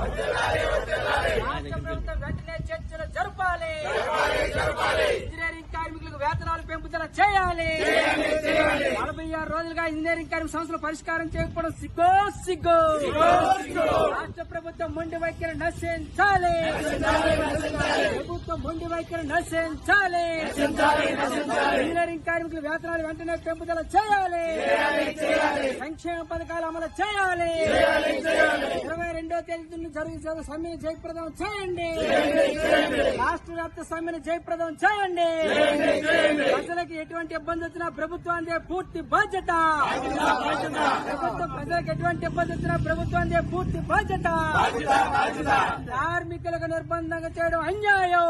రాష్ట్ర ప్రభుత్వం వెంటనే చర్చలు జరపాలి. ఇంజనీరింగ్ కార్మికులకు వేతనాలు పెంపుదల చేయాలి. 46 రోజులుగా ఇంజనీరింగ్ కార్మిక సమస్యలు పరిష్కారం చేయకపోవడం సిగ్గు. రాష్ట్ర ప్రభుత్వం మొండి వైఖరి నశించాలి. ప్రభుత్వం మొండి వైఖరి నశించాలి. ఇంజనీరింగ్ కార్మికుల వేతనాలు వెంటనే పెంపుదల చేయాలి. సంక్షేమ పథకాలు అమలు చేయాలి. 22వ తేదీ నుండి జరుగుతున్న సమ్మెను జయప్రదం చేయండి. రాష్ట్ర వ్యాప్త సమ్మెను జయప్రదం చేయండి. ప్రజలకు ఎటువంటి ఇబ్బంది వచ్చినా ప్రభుత్వానికి పూర్తి బాధ్యత. ప్రజలకు ఎటువంటి ఇబ్బంది వచ్చినా ప్రభుత్వానికి పూర్తి బాధ్యత. కార్మికులకు నిర్బంధంగా చేయడం అన్యాయం.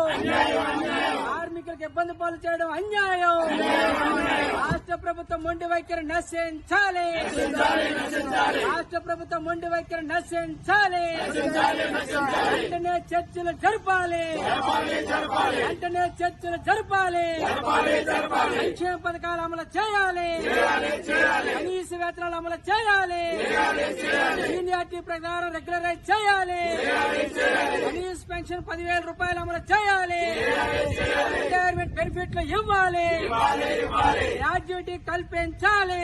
కార్మికులకు ఇబ్బంది పాలు చేయడం అన్యాయం. రాష్ట్ర ప్రభుత్వం మొండి వైఖరి నశించాలి. రాష్ట్ర ప్రభుత్వం మొండి వైఖరి నశించాలి. వెంటనే చర్చలు జరపాలి. వెంటనే చర్చలు జరపాలి. సంక్షేమ పథకాలు అమలు చేయాలి. కనీస వేతనాలు అమలు చేయాలి. సీనియారిటీ ప్రకారం రెగ్యులరైజ్ చేయాలి. కనీస పెన్షన్ 10,000 రూపాయలు అమలు చేయాలి. రిటైర్మెంట్ బెనిఫిట్లు ఇవ్వాలి. గ్రాడ్యుయేటీ కల్పించాలి.